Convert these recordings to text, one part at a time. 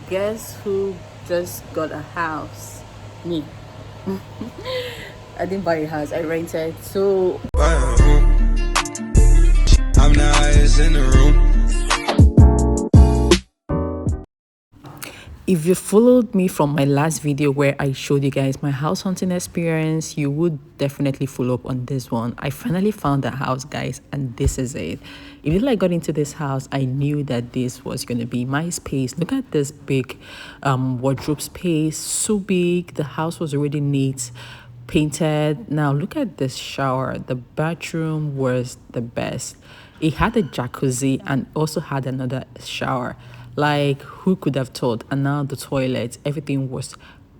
guess who just got a house? Me. I didn't buy a house, I rented. So I'm the highest in the room. If you followed me from my last video where I showed you guys my house hunting experience, you would definitely follow up on this one. I finally found the house, guys, and this is it. Immediately I got into this house, I knew that this was going to be my space. Look at this big wardrobe space, so big. The house was already neat, painted. Now look at this shower. The bathroom was the best. It had a jacuzzi and also had another shower. Like, who could have thought? And now the toilet, everything was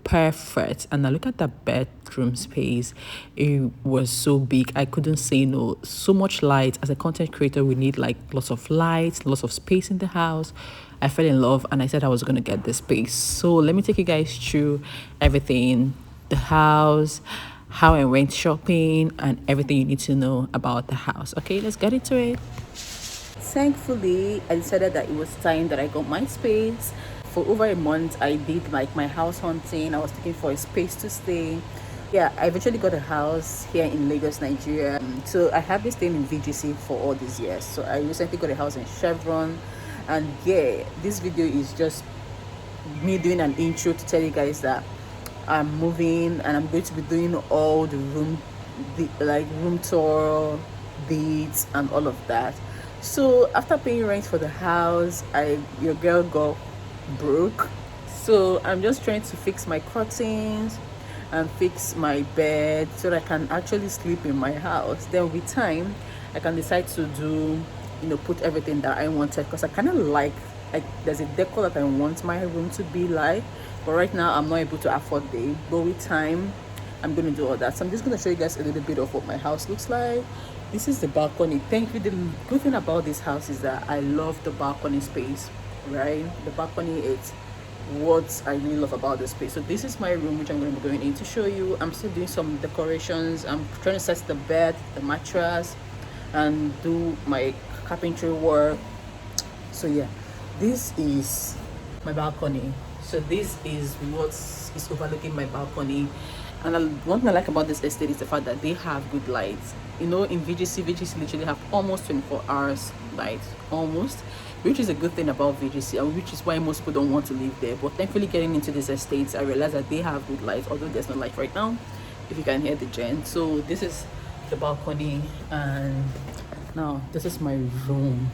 perfect. And now look at that bedroom space. It was so big, I couldn't say no. So much light. As a content creator, we need like lots of lights, lots of space in the house. I fell in love and I said I was gonna get this space. So let me take you guys through everything, the house, how I went shopping, and everything you need to know about the house. Okay, let's get into it. Thankfully, I decided that it was time that I got my space. For over a month, I did like my house hunting. I was looking for a space to stay. Yeah, I eventually got a house here in Lagos, Nigeria. So I have been staying in VGC for all these years. So I recently got a house in Chevron. And yeah, this video is just me doing an intro to tell you guys that I'm moving and I'm going to be doing all the room tour, deeds, and all of that. So after paying rent for the house, your girl got broke. So I'm just trying to fix my curtains and fix my bed so that I can actually sleep in my house. Then with time, I can decide to do, put everything that I wanted, because I kind of like there's a decor that I want my room to be like, but right now I'm not able to afford it. But with time, I'm going to do all that. So I'm just going to show you guys a little bit of what my house looks like. This is the balcony. Thank you. The good thing about this house is that I love the balcony space, right? The balcony is what I really love about the space. So this is my room, which I'm going to be going in to show you. I'm still doing some decorations. I'm trying to set the bed, the mattress, and do my carpentry work. So yeah, this is my balcony. So this is what is overlooking my balcony. And one thing I like about this estate is the fact that they have good lights. In VGC literally have almost 24 hours light, almost, which is a good thing about VGC, and which is why most people don't want to live there. But thankfully, getting into these estates, I realized that they have good lights, although there's no light right now, if you can hear the gen. So this is the balcony, and now this is my room.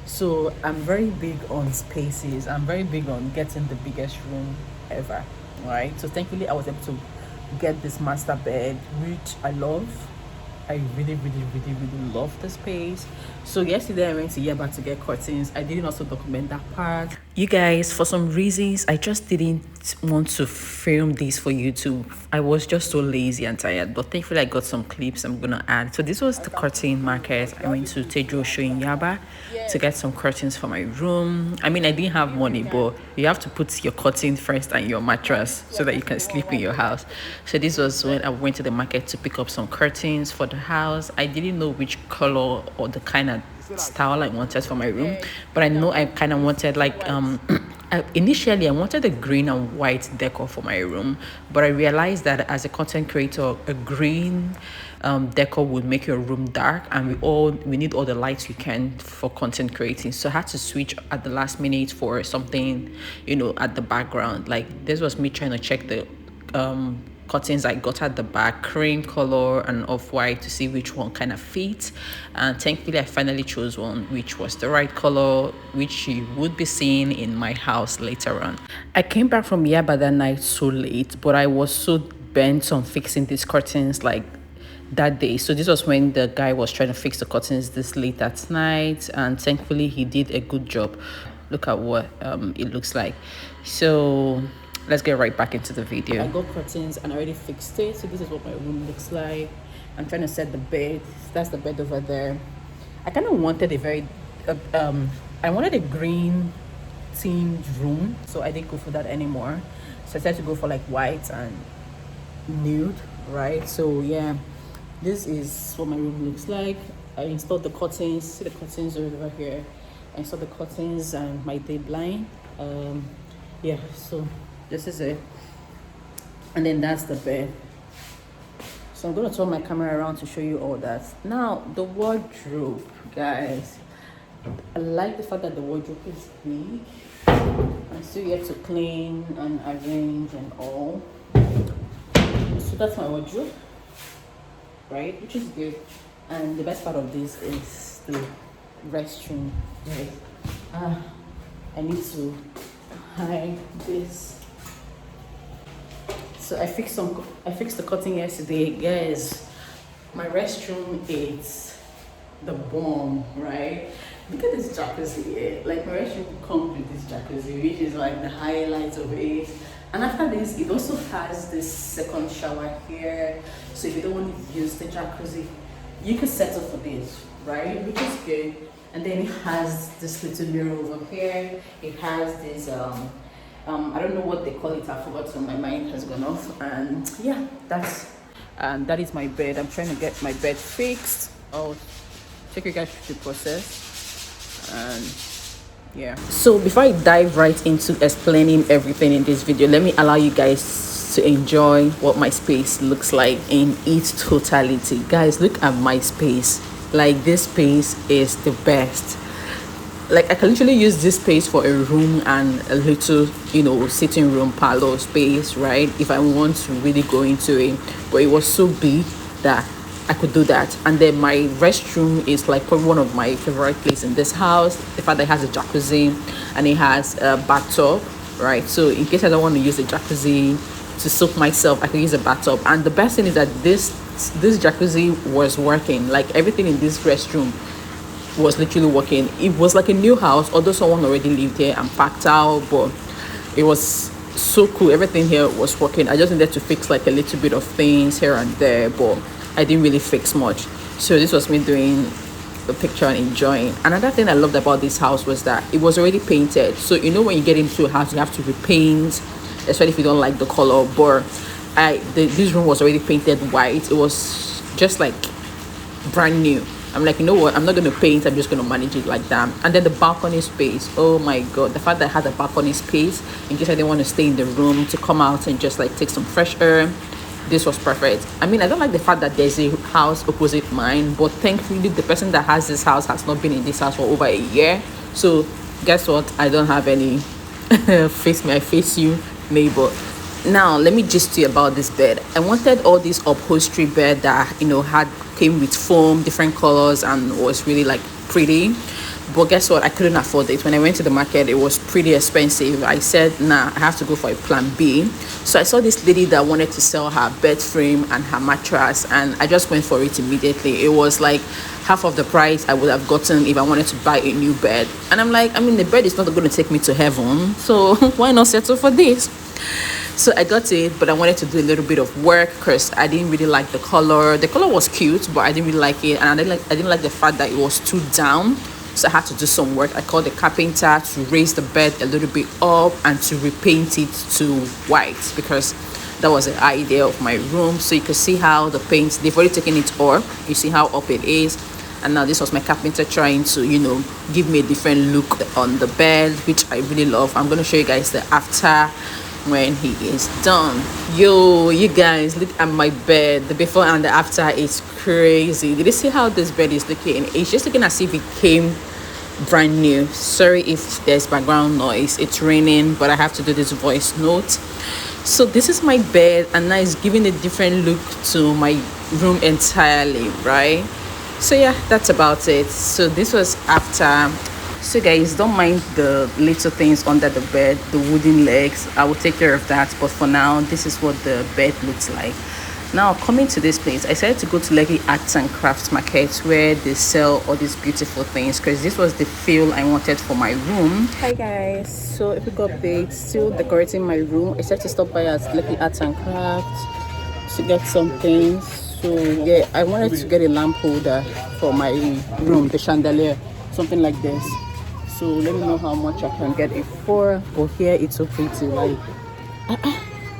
So I'm very big on spaces. I'm very big on getting the biggest room ever, right? So thankfully, I was able to get this master bed, which I love. I really love the space. So yesterday I went to Yaba to get curtains. I didn't also document that part. You guys, for some reasons, I just didn't want to film this for YouTube. I was just so lazy and tired, but thankfully I got some clips I'm gonna add. So this was the curtain market. I went to Tejo Show in Yaba to get some curtains for my room. I mean, I didn't have money, but you have to put your curtain first and your mattress so that you can sleep in your house. So this was when I went to the market to pick up some curtains for the house. I didn't know which color or the kind of style I wanted for my room, but I know I kind of wanted like initially I wanted a green and white decor for my room, but I realized that as a content creator, a green decor would make your room dark, and we need all the lights we can for content creating. So I had to switch at the last minute for something, at the background. Like, this was me trying to check the curtains I got at the back, cream color and off-white, to see which one kind of fits. And thankfully I finally chose one which was the right color, which you would be seeing in my house later on. I came back from Yaba that night so late, but I was so bent on fixing these curtains like that day. So this was when the guy was trying to fix the curtains this late at night, and thankfully he did a good job. Look at what it looks like. So let's get right back into the video. I got curtains and I already fixed it. So this is what my room looks like. I'm trying to set the bed. That's the bed over there. I kind of wanted I wanted a green themed room, so I didn't go for that anymore. So I decided to go for like white and nude, right? So yeah, this is what my room looks like. I installed the curtains. See the curtains over here. I installed the curtains and my day blind. yeah, so this is it, and then that's the bed. So I'm gonna turn my camera around to show you all that. Now the wardrobe, guys, I like the fact that the wardrobe is big. I'm still yet to clean and arrange and all. So that's my wardrobe, right, which is good. And the best part of this is the restroom, right? I need to hide this. So I fixed the curtain yesterday, guys. My restroom is the bomb, right? Look at this jacuzzi here. Like, my restroom comes with this jacuzzi, which is like the highlight of it. And after this, it also has this second shower here. So if you don't want to use the jacuzzi, you can settle for this, right? Which is good. And then it has this little mirror over here. It has this I don't know what they call it, I forgot, so my mind has gone off. And yeah, that is my bed. I'm trying to get my bed fixed. I'll take you guys through the process. And yeah, so before I dive right into explaining everything in this video, let me allow you guys to enjoy what my space looks like in its totality. Guys, look at my space. Like, this space is the best. Like, I can literally use this space for a room and a little, you know, sitting room parlor space, right, if I want to really go into it. But it was so big that I could do that. And then my restroom is like probably one of my favorite places in this house. The fact that it has a jacuzzi and it has a bathtub, right? So in case I don't want to use the jacuzzi to soak myself, I can use a bathtub. And the best thing is that this jacuzzi was working. Like, everything in this restroom was literally working. It was like a new house, although someone already lived here and packed out, but it was so cool. Everything here was working. I just needed to fix like a little bit of things here and there, but I didn't really fix much. So this was me doing the picture and enjoying. Another thing I loved about this house was that it was already painted. So you know, when you get into a house, you have to repaint, especially if you don't like the color. But this room was already painted white. It was just like brand new. I'm like, you know what, I'm not going to paint, I'm just going to manage it like that. And then the balcony space, oh my god, the fact that I had a balcony space in case I didn't want to stay in the room, to come out and just like take some fresh air, this was perfect. I mean, I don't like the fact that there's a house opposite mine, but thankfully the person that has this house has not been in this house for over a year. So guess what, I don't have any face me, I face you neighbor. Now let me just tell you about this bed. I wanted all this upholstery bed that, you know, came with foam, different colors, and was really like pretty. But guess what, I couldn't afford it. When I went to the market, it was pretty expensive. I said, nah, I have to go for a plan B. So I saw this lady that wanted to sell her bed frame and her mattress, and I just went for it immediately. It was like half of the price I would have gotten if I wanted to buy a new bed. And I'm like, I mean, the bed is not going to take me to heaven, so why not settle for this? So I got it, but I wanted to do a little bit of work because I didn't really like the color. The color was cute, but I didn't really like it, and I didn't like the fact that it was too down. So I had to do some work. I called the carpenter to raise the bed a little bit up and to repaint it to white, because that was the idea of my room. So you can see how the paint, they've already taken it up. You see how up it is. And now this was my carpenter trying to, you know, give me a different look on the bed, which I really love. I'm going to show you guys the after when he is done. Yo, you guys, look at my bed. The before and the after is crazy. Did you see how this bed is looking? It's just looking as if it came brand new. Sorry if there's background noise, it's raining, but I have to do this voice note. So this is my bed, and now it's giving a different look to my room entirely, right? So yeah, that's about it. So this was after. So guys, don't mind the little things under the bed, the wooden legs. I will take care of that, but for now, this is what the bed looks like. Now, coming to this place, I decided to go to Lekki Arts and Crafts Market, where they sell all these beautiful things, because this was the feel I wanted for my room. Hi guys, so if you got update, still decorating my room. I decided to stop by at Lekki Arts and Crafts to get some things. So yeah, I wanted to get a lamp holder for my room, the chandelier, something like this. So let me know how much I can get it for. But here it's so pretty, like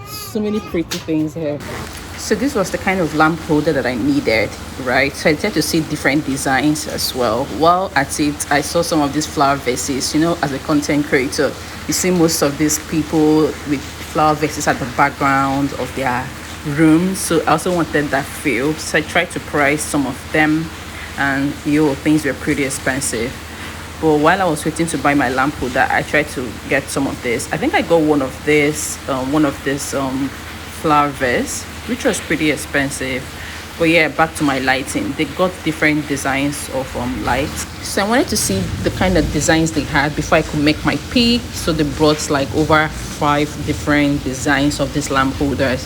so many pretty things here. So this was the kind of lamp holder that I needed, right? So I tried to see different designs as well. While at it, I saw some of these flower vases. You know, as a content creator, you see most of these people with flower vases at the background of their room. So I also wanted that feel. So I tried to price some of them, and things were pretty expensive. But while I was waiting to buy my lamp holder, I tried to get some of this. I think I got one of this flower vase, which was pretty expensive. But yeah, back to my lighting. They got different designs of lights. So I wanted to see the kind of designs they had before I could make my pick. So they brought like over 5 different designs of these lamp holders,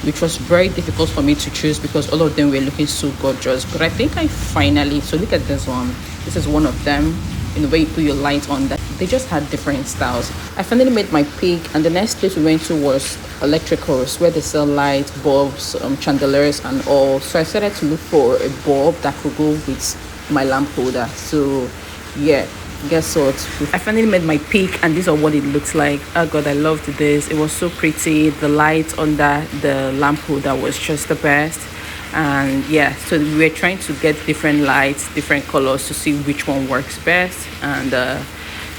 which was very difficult for me to choose because all of them were looking so gorgeous. But I think I finally, so look at this one. This is one of them. In the way you put your light on, that they just had different styles. I finally made my pick, and the next place we went to was electricals, where they sell lights, bulbs, chandeliers and all. So I started to look for a bulb that could go with my lamp holder. So yeah, guess what, I finally made my pick, and this is what it looks like. Oh god, I loved this. It was so pretty. The light under the lamp holder was just the best. And yeah, so we were trying to get different lights, different colors, to see which one works best. And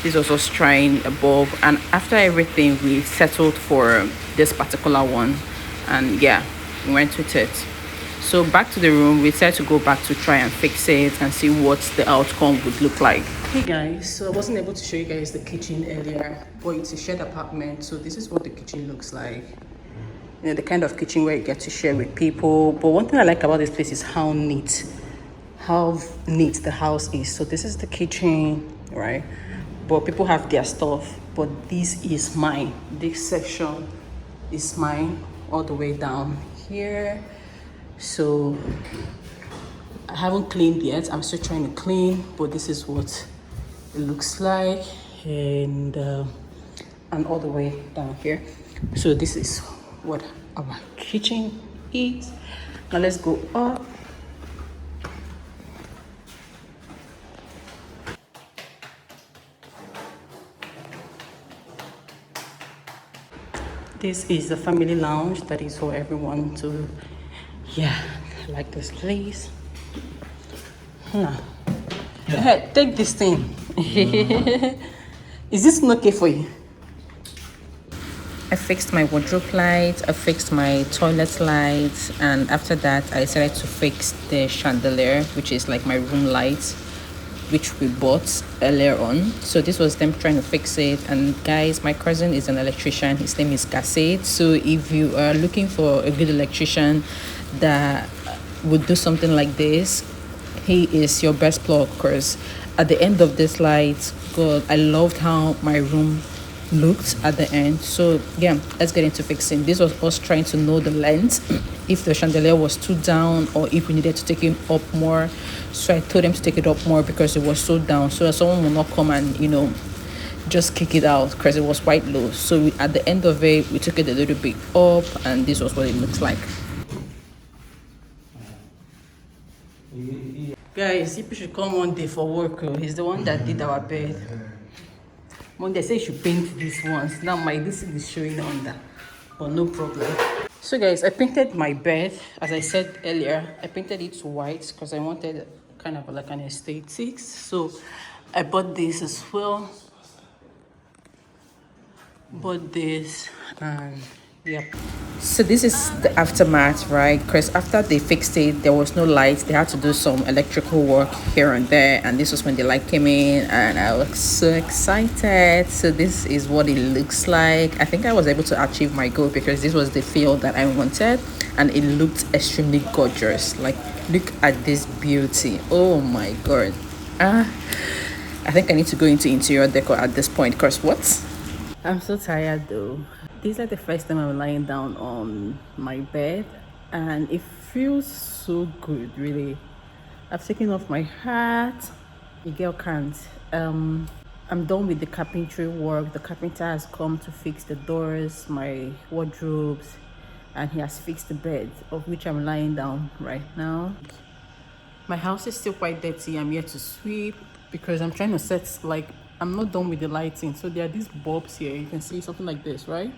this was us trying a bulb, and after everything we settled for this particular one, and yeah, we went with it. So back to the room, we decided to go back to try and fix it and see what the outcome would look like. Hey guys, so I wasn't able to show you guys the kitchen earlier, but it's a shared apartment, so this is what the kitchen looks like. You know, the kind of kitchen where you get to share with people. But one thing I like about this place is how neat the house is. So this is the kitchen, right? But people have their stuff, but this is mine. This section is mine all the way down here. So I haven't cleaned yet. I'm still trying to clean, but this is what it looks like. And all the way down here. So this is what our kitchen is. Now let's go up. This is the family lounge that is for everyone to, yeah, I like this place. Now, hey, take this thing. Is this okay for you? I fixed my wardrobe lights, I fixed my toilet lights, and after that I decided to fix the chandelier, which is like my room lights, which we bought earlier on. So this was them trying to fix it. And guys, my cousin is an electrician. His name is Gasset. So if you are looking for a good electrician that would do something like this, he is your best plug. Because at the end of this light, god, I loved how my room looked at the end. So yeah, let's get into fixing. This was us trying to know the length, if the chandelier was too down or if we needed to take it up more. So I told him to take it up more because it was so down, so that someone will not come and just kick it out, because it was quite low. So at the end of it, we took it a little bit up, and this was what it looks like. Guys, if you should come one day for work, he's the one that did our bed. Monday say you should paint these ones. Now my this is showing under, but no problem. So guys, I painted my bed. As I said earlier, I painted it white because I wanted kind of like an aesthetics. So I bought this as well. Bought this, and yep. So this is the aftermath, right? Because after they fixed it, there was no lights. They had to do some electrical work here and there, and this was when the light came in, and I was so excited. So this is what it looks like. I think I was able to achieve my goal because this was the feel that I wanted, and it looked extremely gorgeous. Like, look at this beauty. Oh my god. I think I need to go into interior decor at this point, because what? I'm so tired though. This is like the first time I'm lying down on my bed, and it feels so good, really. I've taken off my hat. The girl can't. I'm done with the carpentry work. The carpenter has come to fix the doors, my wardrobes, and he has fixed the bed, of which I'm lying down right now. My house is still quite dirty. I'm here to sweep because I'm trying to set, I'm not done with the lighting. So there are these bulbs here. You can see something like this, right?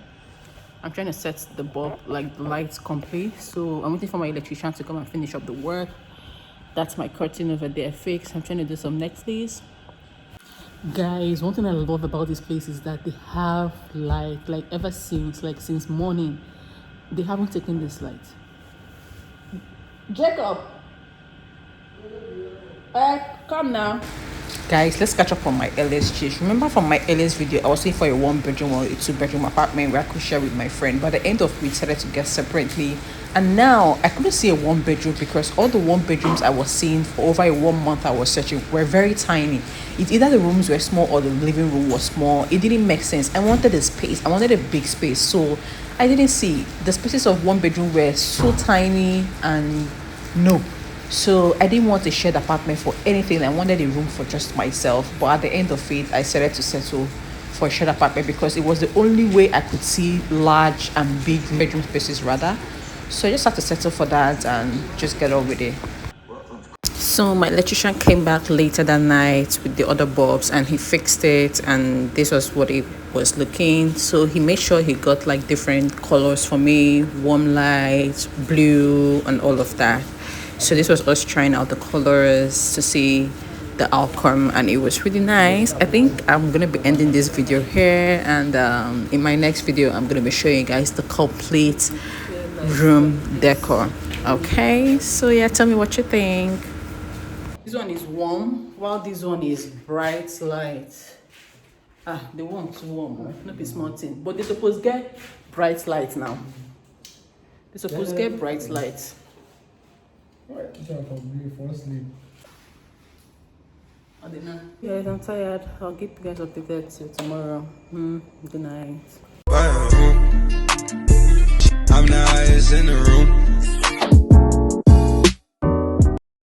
I'm trying to set the bulb, like the lights complete. So I'm waiting for my electrician to come and finish up the work. That's my curtain over there fixed. I'm trying to do some Netflix. Guys, one thing I love about this place is that they have light, like ever since, like since morning, they haven't taken this light. Jacob, come now. Guys, let's catch up on my earliest chase. Remember from my earliest video, I was looking for a 1-bedroom or a 2-bedroom apartment where I could share with my friend. By the end of it, we decided to get separately. And now I couldn't see a 1-bedroom because all the 1-bedrooms I was seeing for over a 1 month I was searching were very tiny. It's either the rooms were small or the living room was small. It didn't make sense. I wanted a space. I wanted a big space. So I didn't see the spaces of 1-bedroom were so tiny, and no. So I didn't want a shared apartment for anything. I wanted a room for just myself. But at the end of it, I decided to settle for a shared apartment because it was the only way I could see large and big bedroom spaces rather. So I just had to settle for that and just get on with it. So my electrician came back later that night with the other bulbs and he fixed it, and this was what it was looking. So he made sure he got like different colors for me, warm light, blue, and all of that. So this was us trying out the colors to see the outcome, and it was really nice. I think I'm gonna be ending this video here, and in my next video I'm gonna be showing you guys the complete room decor. Okay, so yeah, tell me what you think. This one is warm while this one is bright light. The one's warm, right? Not be small thing, but they're supposed to get bright light now. They're supposed to get bright light. Alright, fall asleep. Guys, I'm tired. I'll keep you guys updated till tomorrow. Good night. I'm the highest in the room.